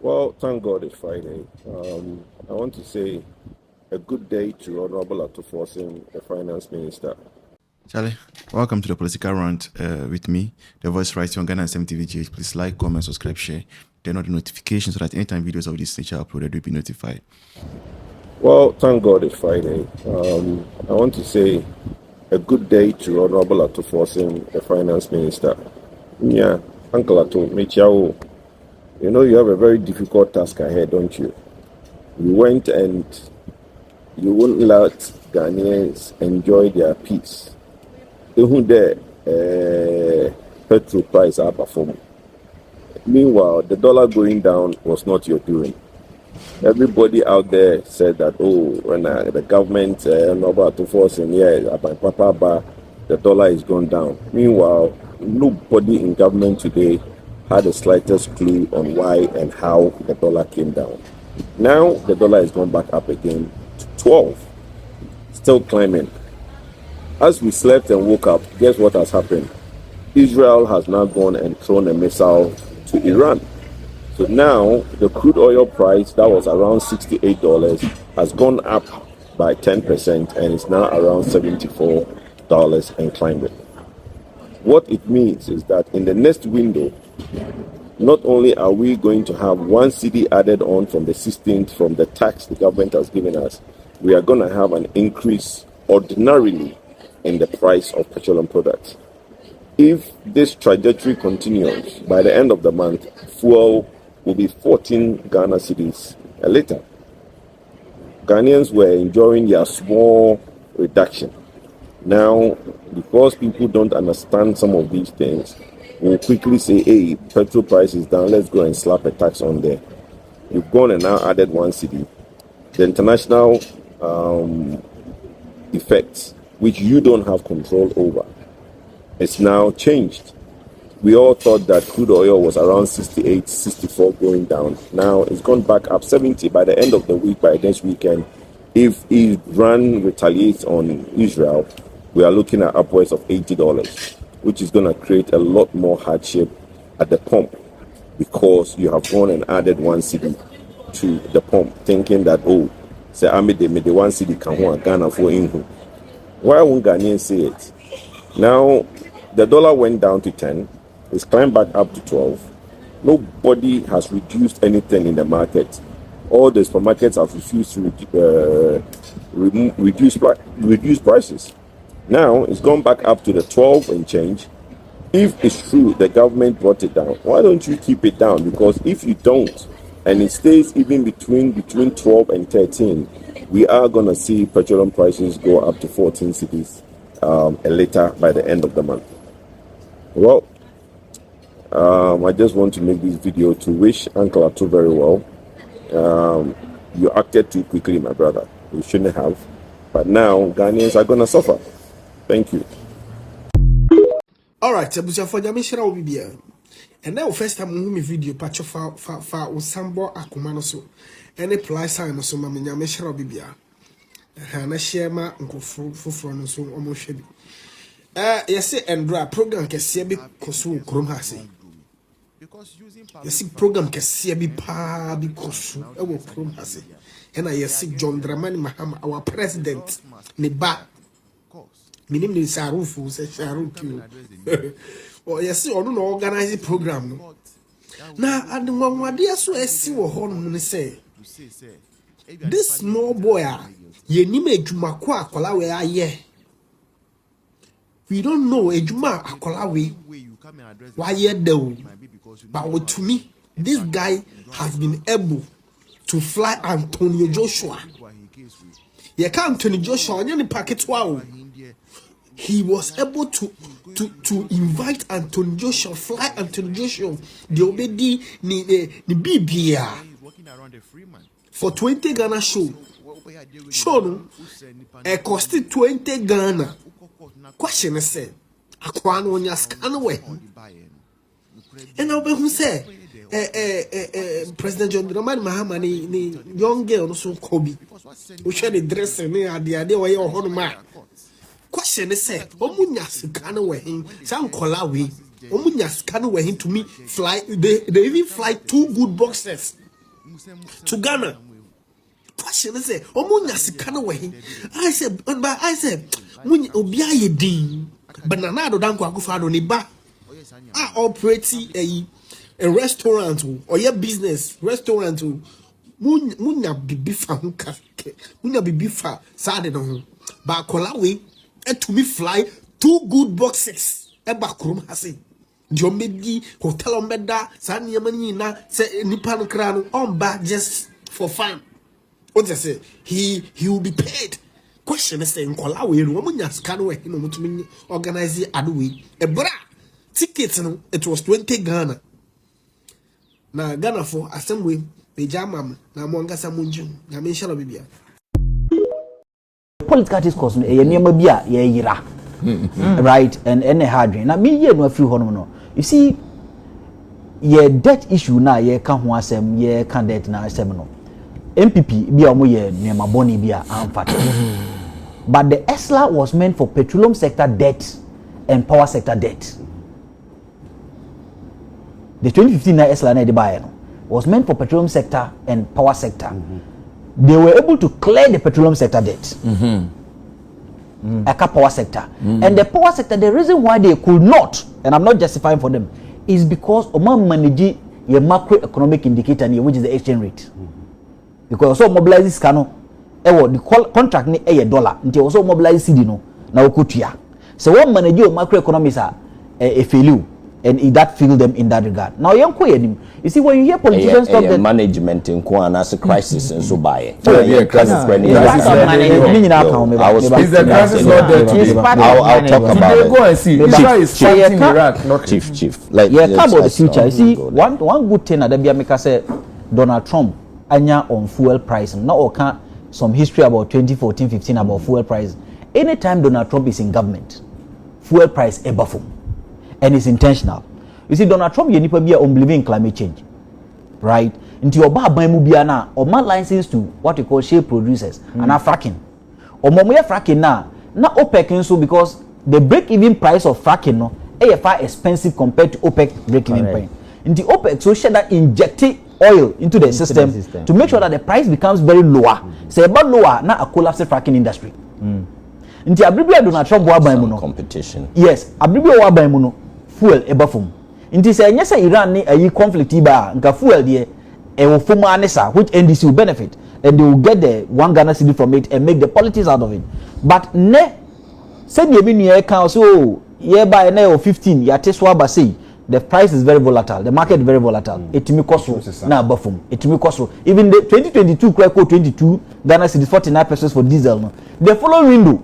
Well, thank God it's Friday. I want to say a good day to Honorable Ato Forson, the Finance Minister. Charlie, welcome to the Political Rant with me, the voice writer on Ghana and SMTVGH. Please like, comment, subscribe, share, turn on the notifications so that anytime videos of this nature are uploaded, you'll be notified. Well, thank God it's Friday. I want to say a good day to Honorable Ato Forson, the Finance Minister. Yeah, Uncle Ato, Mechiao, you know you have a very difficult task ahead, don't you? You went and you wouldn't let Ghanaians enjoy their peace. Even the petrol price are performing. Meanwhile, the dollar going down was not your doing. Everybody out there said that, when the government about to force in the dollar is gone down. Meanwhile, nobody in government today had the slightest clue on why and how the dollar came down. Now the dollar has gone back up again to 12, still climbing. As we slept and woke up, guess what has happened? Israel has now gone and thrown a missile to Iran. So now the crude oil price that was around $68 has gone up by 10% and is now around $74 and climbing. What it means is that in the next window, not only are we going to have one cedi added on from the 16th from the tax the government has given us, we are going to have an increase ordinarily in the price of petroleum products. If this trajectory continues, by the end of the month, fuel will be 14 Ghana cedis a liter. Ghanaians were enjoying their small reduction. Now, because people don't understand some of these things, we'll quickly say, hey, petrol price is down, let's go and slap a tax on there. You've gone and now added one cedi. The international effects, which you don't have control over, it's now changed. We all thought that crude oil was around 68, 64 going down. Now it's gone back up 70 by the end of the week, by next weekend. If Iran retaliates on Israel, we are looking at upwards of $80, which is going to create a lot more hardship at the pump because you have gone and added one cedi to the pump, thinking that, say I made the one cedi can Ghana for inhu. Why won't Ghanaians say it? Now, the dollar went down to 10. It's climbed back up to 12. Nobody has reduced anything in the market. All the supermarkets have refused to reduce prices. Now, it's gone back up to the 12 and change. If it's true the government brought it down, why don't you keep it down? Because if you don't, and it stays even between 12 and 13, we are going to see petroleum prices go up to 14 cedis a liter by the end of the month. Well, I just want to make this video to wish Uncle Ato very well. You acted too quickly, my brother. You shouldn't have. But now, Ghanaians are going to suffer. Thank you. All right, Abuja for Jamishra Obibia. And now, first time we video patch of Sambo Akumano so. Any price sign so, Mamma Jamishra Obibia. Hana Shema, Uncle Fufron, so almost shabby. Yes, and program can see a bit Kosu Kromhasi. Yes, program can see a bit pa because I will Kromhasi. And I see John Dramani Mahama, our president, Neba. My name is Sarufu, say Sharuku. Oh, yes, I don't organize the program. Now, I don't want what they so see what Horn say. This small boy, ye nime Jumakwa Kolawe aye. We don't know a Juma Akolawe. Why yet though? But to me, this guy has been able to fly Antonio Joshua. You can't Antonio Joshua on any packet wow. He was able to invite Antonio Joshua, fly Antonio Joshua, the obedi ni BBA for 20 Ghana show. Show no, it costed 20 Ghana. Question is said, Aquano on your scan way. And I'll be who say, President John Dramani Mahama ni young girl so Kobe, who share the dress and the idea where you're on my. Question is said, Omunyas can away him, some Kolawi, Omunyas can away him to me fly. They even fly 2 good boxes to Ghana. Question is say, Omunya Sikana way. I said, when Obia ye ding, but Nanado Danko Akufado Niba. I operate a restaurant or your business restaurant. Munya bibifa hunka, munya bibifa sade no. Ba kolawe, to me fly 2 good boxes. Eba krum hasi. Jomedi hotel ombeda sani yamani na se nipan krano omba just for fun. What they say? He will be paid. Question is saying kolawe no munya skano we no mutumi organize aduwe. Ebra tickets no it was 20 Ghana. Na Ghana for assembly pejama na mwangasa munju na menshala bibia. Political discourse no e niam bia ye yira. Right, and any hard na me ye no afri hono no. You see, ye debt issue na ye ka ho asem ye ka debt na asem no. MPP bia omo ye niam boni bia amfata. But the ESLA was meant for petroleum sector debt and power sector debt. The 2015 ESLA na de buy no was meant for petroleum sector and power sector. They were able to clear the petroleum sector debt. AyEka power sector. And the power sector, the reason why they could not, and I'm not justifying for them, is because Oman manage your macroeconomic indicator, which is the exchange rate. Because also mobilizes cano, the contract ni $1 until also mobilize CD no na okutia. So one manage your macroeconomics are a failure. And that filled them in that regard. Now, you see, when you hear politicians talk that management in Kwan as a crisis and so by it. Is the crisis not there today? I'll talk about it. Go and see. Israel is fighting Iraq, not Chief. Like, yeah, about the future. You see, one good thing that America said, Donald Trump, anya on fuel price. Now, some history about 2014-15 about fuel price. Anytime Donald Trump is in government, fuel price ever boom. And it's intentional. You see, Donald Trump, you need to be unbelieving in climate change, right? Into your bar by Mubiana or my license to what we call shale producers and are fracking. Or more fracking now, not OPEC so because the break-even price of fracking no, far expensive compared to OPEC break-even price. Into OPEC so share that injecting oil into the system to make sure that the price becomes very lower. Say about lower, not a collapse fracking industry. Into Abribia Donald Trump wa by muno competition. Yes, Abribia wa by muno. Fuel ebafum. Inti say nyesa Iran ni ayi conflict iba nka fuel de e wo fom anesa which NDC will benefit and they will get the 1 Ghana cedi from it and make the politics out of it. But ne said ye minu ye kan so ye buy na 15 ya teswa ba say the price is very volatile, the market is very volatile. Etimi koso na abafum. Etimi koso even the 2022 Kreko 22 Ghana cedi 49 pesos for diesel no. The following window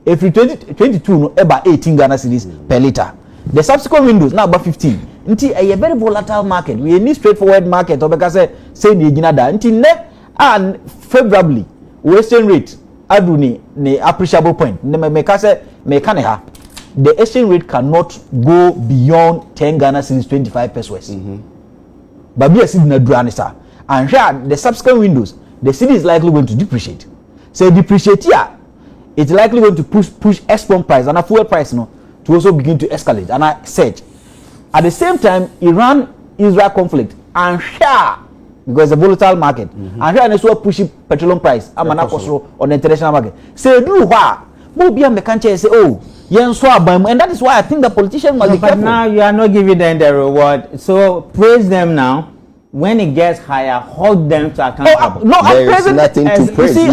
if 2022 no eba 18 Ghana cedis per liter. The subsequent windows now about 15. Until a very volatile market. We need straightforward market. Or because say the Ginada until net and favorably Western rate aduni ne appreciable point. The exchange rate cannot go beyond 10 Ghana cedis 25 pesos. But we are seeing a duanisa. And here the subsequent windows, the city is likely going to depreciate. So depreciate here, it's likely going to push export price and a fuel price no. To also begin to escalate. And I said, at the same time, Iran-Israel conflict, and share, because it's a volatile market, and share is what pushing petroleum price, on the international market. Say, do what? Maybe I'm can't say, oh, and that is why I think the politicians must be careful. But now you are not giving them the reward. So praise them now. When it gets higher, hold them to account. I'm praising nothing to praise. See,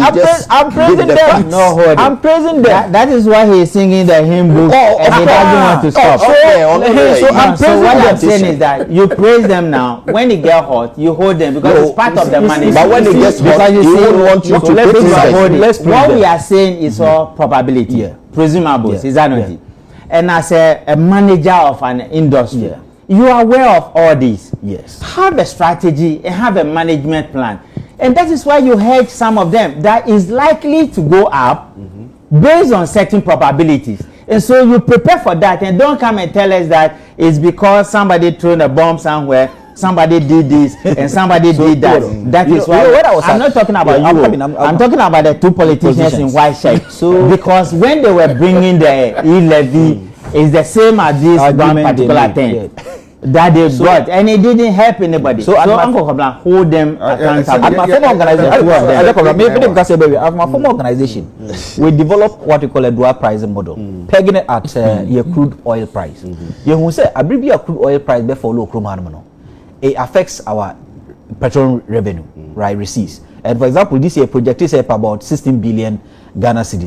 I'm praising them. I'm praising them. That is why he is singing the hymn book and he doesn't want to stop. So what I'm saying is that you praise them now. When it gets hot, you hold them because it's part of the money. But when it gets hot, you don't want you to criticize. What we are saying is all probability, presumables. Is that not it? And as a manager of an industry. You are aware of all this. Yes. Have a strategy and have a management plan. And that is why you hedge some of them that is likely to go up based on certain probabilities. And so you prepare for that and don't come and tell us that it's because somebody threw a bomb somewhere, somebody did this and somebody did that. That is why I'm not talking about you. I'm talking about the two politicians in white shirt. So because when they were bringing the e-levy, it's the same as this one particular thing. that they got, and it didn't help anybody. So Uncle Kablan hold them accountable. At my former organization, my former organization, we developed what we call a dual pricing model, pegging it at your crude oil price. You who say, I believe your crude oil price before low crude. It affects our petroleum revenue, right? Receipts. And for example, this year projected about 16 billion Ghana cedis.